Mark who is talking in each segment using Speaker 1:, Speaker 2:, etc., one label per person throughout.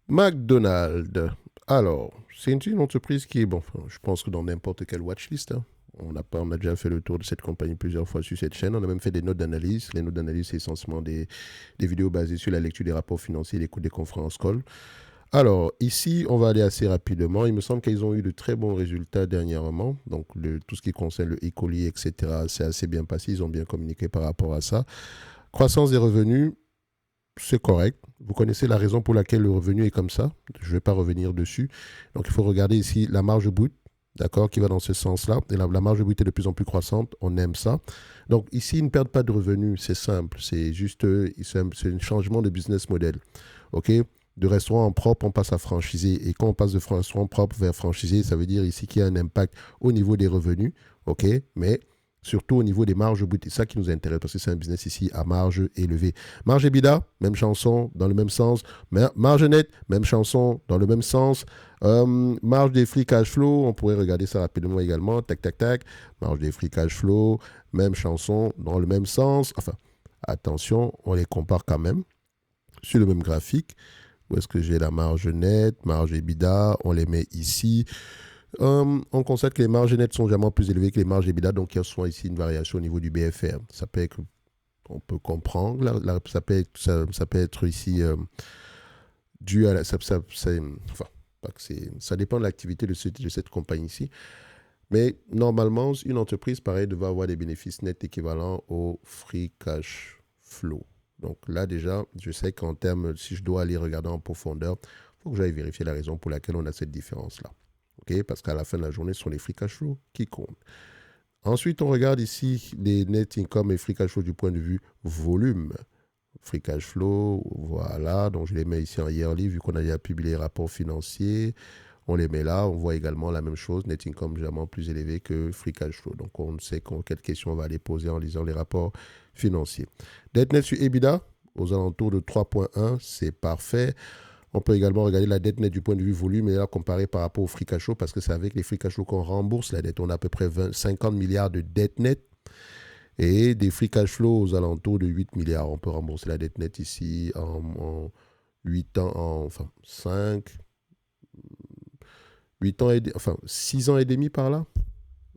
Speaker 1: McDonald's. Alors, c'est une entreprise qui est, bon, je pense que dans n'importe quelle watchlist, hein, on a déjà fait le tour de cette compagnie plusieurs fois sur cette chaîne. On a même fait des notes d'analyse. Les notes d'analyse, c'est essentiellement des vidéos basées sur la lecture des rapports financiers et l'écoute des conférences call. Alors, ici, on va aller assez rapidement. Il me semble qu'ils ont eu de très bons résultats dernièrement. Donc, tout ce qui concerne le e-colis, etc., c'est assez bien passé. Ils ont bien communiqué par rapport à ça. Croissance des revenus, c'est correct. Vous connaissez la raison pour laquelle le revenu est comme ça. Je ne vais pas revenir dessus. Donc, il faut regarder ici la marge brute, d'accord, qui va dans ce sens-là. Et la marge brute est de plus en plus croissante. On aime ça. Donc, ici, ils ne perdent pas de revenus. C'est simple. C'est juste, c'est un changement de business model. OK? De restaurant en propre, on passe à franchisé. Et quand on passe de restaurant propre vers franchisé, ça veut dire ici qu'il y a un impact au niveau des revenus. OK? Mais surtout au niveau des marges brutes. C'est ça qui nous intéresse parce que c'est un business ici à marge élevée. Marge EBITDA, même chanson, dans le même sens. Marge nette, même chanson, dans le même sens. Marge des free cash flow, on pourrait regarder ça rapidement également. Tac, tac, tac. Marge des free cash flow, même chanson, dans le même sens. Enfin, attention, on les compare quand même sur le même graphique. Où est-ce que j'ai la marge nette, marge EBITDA, on les met ici. On constate que les marges nettes sont jamais plus élevées que les marges EBITDA, donc il y a souvent ici une variation au niveau du BFR. Ça peut être, on peut comprendre, ça peut être ici dû à la, enfin, pas que ça dépend de l'activité de cette compagnie ici. Mais normalement, une entreprise pareille devrait avoir des bénéfices nets équivalents au free cash flow. Donc là déjà, je sais qu'en termes, si je dois aller regarder en profondeur, il faut que j'aille vérifier la raison pour laquelle on a cette différence-là. Okay? Parce qu'à la fin de la journée, ce sont les free cash flow qui comptent. Ensuite, on regarde ici les net income et free cash flow du point de vue volume. Free cash flow, voilà. Donc, je les mets ici en yearly, vu qu'on a déjà publié les rapports financiers. On les met là. On voit également la même chose. Net income légèrement plus élevé que free cash flow. Donc, on sait quelle question on va aller poser en lisant les rapports financiers. Dette net sur EBITDA, aux alentours de 3,1, c'est parfait. On peut également regarder la dette nette du point de vue volume et là comparer par rapport au free cash flow parce que c'est avec les free cash flow qu'on rembourse la dette. On a à peu près 50 milliards de dette nette et des free cash flow aux alentours de 8 milliards. On peut rembourser la dette nette ici en 8 ans, enfin 5, 8 ans enfin 6 ans et demi par là.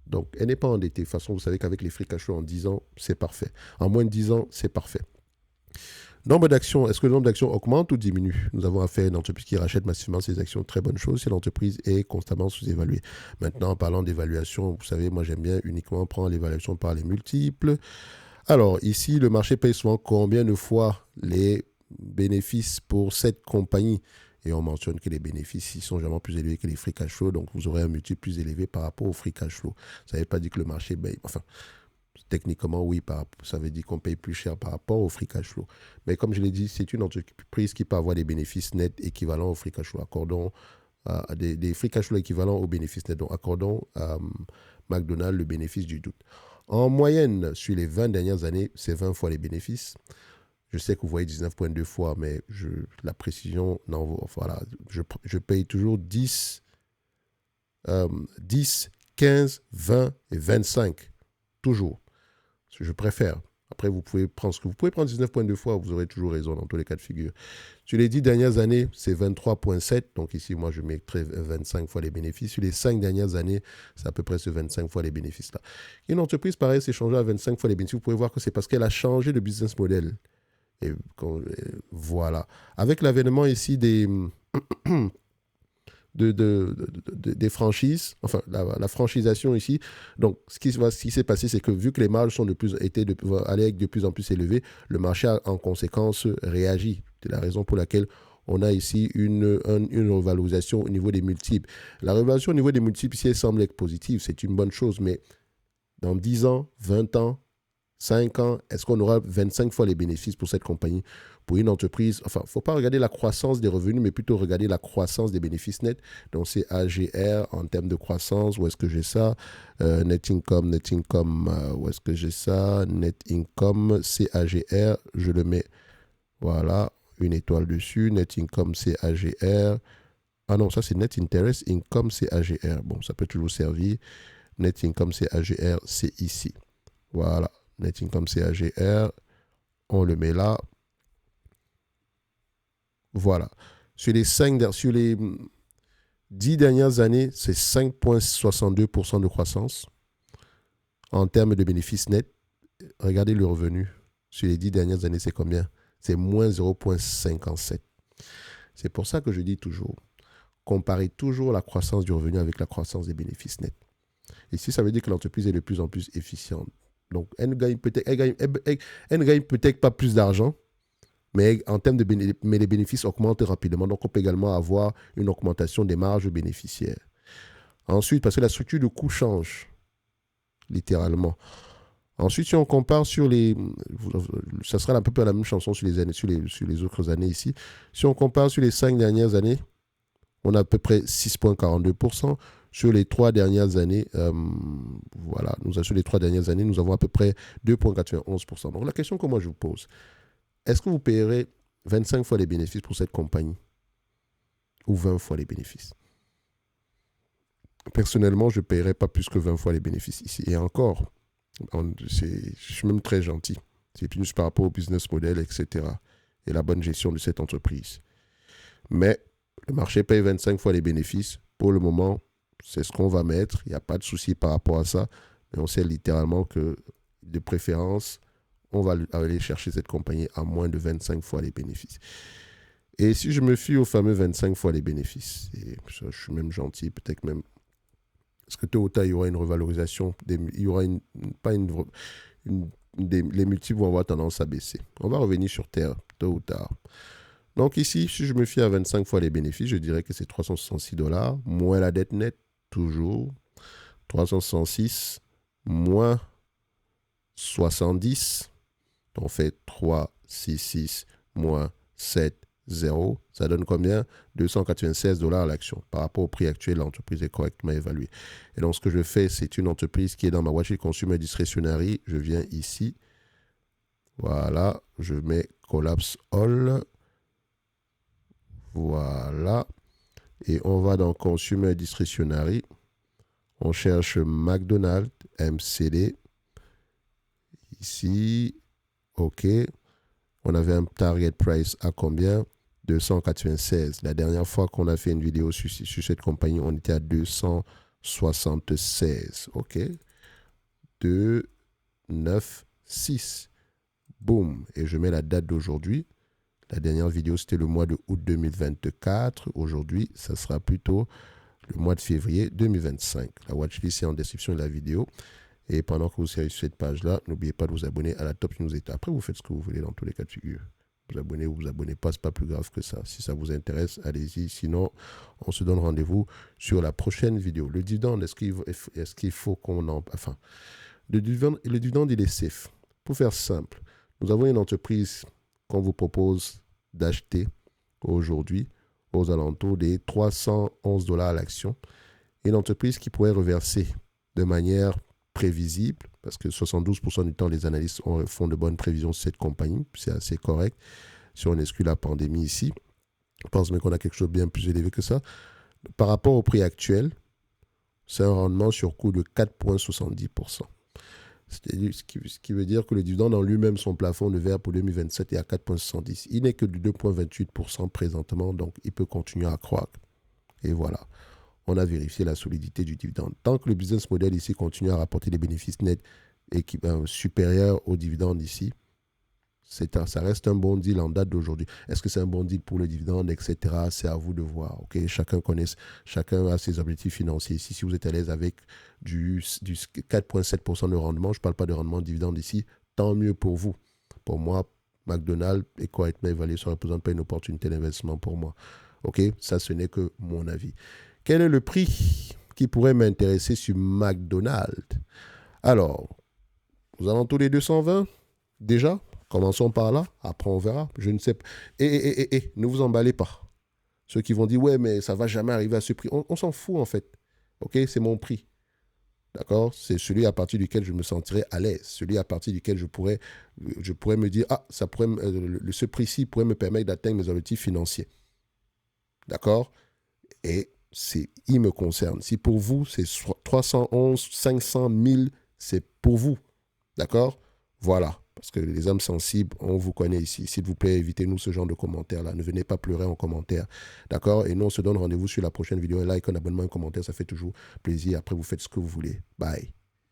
Speaker 1: Donc elle n'est pas endettée. De toute façon, vous savez qu'avec les free cash flow en 10 ans, c'est parfait. En moins de 10 ans, c'est parfait. Nombre d'actions, est-ce que le nombre d'actions augmente ou diminue? Nous avons affaire à une entreprise qui rachète massivement ses actions. Très bonne chose si l'entreprise est constamment sous-évaluée. Maintenant, en parlant d'évaluation, vous savez, moi j'aime bien uniquement prendre l'évaluation par les multiples. Alors, ici, le marché paye souvent combien de fois les bénéfices pour cette compagnie? Et on mentionne que les bénéfices ils sont jamais plus élevés que les free cash flow, donc vous aurez un multiple plus élevé par rapport au free cash flow. Ça ne veut pas dire que le marché paye. Enfin, techniquement, oui, ça veut dire qu'on paye plus cher par rapport au free cash flow. Mais comme je l'ai dit, c'est une entreprise qui peut avoir des bénéfices nets équivalents au free cash flow. Accordons des free cash flow équivalents aux bénéfices nets. Donc, accordons à McDonald's le bénéfice du doute. En moyenne, sur les 20 dernières années, c'est 20 fois les bénéfices. Je sais que vous voyez 19,2 fois, mais la précision, non, voilà, je paye toujours 10, 10, 15, 20 et 25. Toujours. Je préfère. Après, vous pouvez prendre ce que vous pouvez prendre 19,2 fois, vous aurez toujours raison dans tous les cas de figure. Sur les 10 dernières années, c'est 23,7. Donc ici, moi, je mettrai 25 fois les bénéfices. Sur les 5 dernières années, c'est à peu près ce 25 fois les bénéfices-là. Une entreprise, pareil, s'est changée à 25 fois les bénéfices. Vous pouvez voir que c'est parce qu'elle a changé de business model. Et voilà. Avec l'avènement ici des franchises, enfin la franchisation ici. Donc, ce qui s'est passé, c'est que vu que les marges sont allaient de plus en plus élevées, le marché a en conséquence réagi. C'est la raison pour laquelle on a ici une revalorisation au niveau des multiples. La revalorisation au niveau des multiples, si elle semble être positive, c'est une bonne chose, mais dans 10 ans, 20 ans, 5 ans, est-ce qu'on aura 25 fois les bénéfices pour cette compagnie? Pour une entreprise, enfin, il ne faut pas regarder la croissance des revenus, mais plutôt regarder la croissance des bénéfices nets. Donc, c'est AGR en termes de croissance. Où est-ce que j'ai ça? Net income, où est-ce que j'ai ça? Net income, CAGR, je le mets, voilà, une étoile dessus. Net income, CAGR. Ah non, ça c'est Net Interest Income, CAGR. Bon, ça peut toujours servir. Net income, CAGR, c'est ici. Voilà. Net income CAGR, on le met là. Voilà. Sur les 10 dernières années, c'est 5,62% de croissance. En termes de bénéfices nets, regardez le revenu. Sur les 10 dernières années, c'est combien? C'est moins 0,57. C'est pour ça que je dis toujours, comparez toujours la croissance du revenu avec la croissance des bénéfices nets. Ici, ça veut dire que l'entreprise est de plus en plus efficiente. Donc, elle ne gagne peut-être pas plus d'argent, mais en termes de mais les bénéfices augmentent rapidement. Donc, on peut également avoir une augmentation des marges bénéficiaires. Ensuite, parce que la structure de coût change, littéralement. Ensuite, si on compare sur les... Ça sera à peu près la même chanson sur les autres années ici. Si on compare sur les 5 dernières années, on a à peu près 6,42%. Sur les 3 dernières années, sur les 3 dernières années, nous avons à peu près 2,91%. Donc, la question que moi je vous pose, est-ce que vous payerez 25 fois les bénéfices pour cette compagnie ou 20 fois les bénéfices? Personnellement, je ne paierai pas plus que 20 fois les bénéfices ici. Et encore, je suis même très gentil. C'est plus par rapport au business model, etc. et la bonne gestion de cette entreprise. Mais le marché paye 25 fois les bénéfices. Pour le moment, c'est ce qu'on va mettre. Il n'y a pas de souci par rapport à ça. Mais on sait littéralement que, de préférence, on va aller chercher cette compagnie à moins de 25 fois les bénéfices. Et si je me fie aux fameux 25 fois les bénéfices, et ça, je suis même gentil, peut-être même... Parce que tôt ou tard, il y aura une revalorisation. Il y aura les multiples vont avoir tendance à baisser. On va revenir sur Terre, tôt ou tard. Donc ici, si je me fie à 25 fois les bénéfices, je dirais que c'est $366, moins la dette nette, toujours. 366, moins 70. On fait 366 moins 7, 0. Ça donne combien? $296 à l'action. Par rapport au prix actuel, l'entreprise est correctement évaluée. Et donc, ce que je fais, c'est une entreprise qui est dans ma watchlist Consumer Discretionary. Je viens ici. Voilà. Je mets Collapse All. Voilà. Et on va dans Consumer Discretionary. On cherche McDonald's, MCD. Ici. OK. On avait un target price à combien? 296. La dernière fois qu'on a fait une vidéo sur cette compagnie, on était à 276. OK. 2, 9, 6. Boum. Et je mets la date d'aujourd'hui. La dernière vidéo, c'était le mois de août 2024. Aujourd'hui, ça sera plutôt le mois de février 2025. La watchlist est en description de la vidéo. Et pendant que vous serez sur cette page-là, n'oubliez pas de vous abonner à la Top Newsletter. Après, vous faites ce que vous voulez dans tous les cas de figure. Vous abonnez ou vous abonnez pas, c'est pas plus grave que ça. Si ça vous intéresse, allez-y. Sinon, on se donne rendez-vous sur la prochaine vidéo. Le dividende, est-ce qu'il faut qu'on en... Enfin, le dividende, il est safe. Pour faire simple, nous avons une entreprise qu'on vous propose d'acheter aujourd'hui aux alentours des $311 à l'action. Une entreprise qui pourrait reverser de manière prévisible, parce que 72% du temps, les analystes font de bonnes prévisions sur cette compagnie. C'est assez correct. Si on exclut la pandémie ici, je pense même qu'on a quelque chose de bien plus élevé que ça. Par rapport au prix actuel, c'est un rendement sur coût de 4,70%. Ce qui veut dire que le dividende en lui-même, son plafond de verre pour 2027 est à 4,70. Il n'est que de 2,28% présentement, donc il peut continuer à croître. Et voilà. On a vérifié la solidité du dividende. Tant que le business model ici continue à rapporter des bénéfices nets supérieurs aux dividendes ici, ça reste un bon deal en date d'aujourd'hui. Est-ce que c'est un bon deal pour le dividende, etc. C'est à vous de voir. Okay? Chacun a ses objectifs financiers. Ici, si vous êtes à l'aise avec du 4,7% de rendement, je ne parle pas de rendement de dividende ici, tant mieux pour vous. Pour moi, McDonald's est correctement évalué. Ça ne représente pas une opportunité d'investissement pour moi. Okay? Ça, ce n'est que mon avis. Quel est le prix qui pourrait m'intéresser sur McDonald's? Alors, aux alentours des 220, déjà, commençons par là, après on verra, je ne sais pas. Ne vous emballez pas. Ceux qui vont dire, ouais, mais ça ne va jamais arriver à ce prix. On s'en fout, en fait. OK, c'est mon prix. D'accord? C'est celui à partir duquel je me sentirai à l'aise. Celui à partir duquel je pourrais me dire, ah, ce prix-ci pourrait me permettre d'atteindre mes objectifs financiers. D'accord? Et il me concerne. Si pour vous, c'est 311, 500, 1000, c'est pour vous. D'accord? Voilà. Parce que les âmes sensibles, on vous connaît ici. S'il vous plaît, évitez-nous ce genre de commentaires-là. Ne venez pas pleurer en commentaire. D'accord? Et nous, on se donne rendez-vous sur la prochaine vidéo. Un like, un abonnement, un commentaire, ça fait toujours plaisir. Après, vous faites ce que vous voulez. Bye.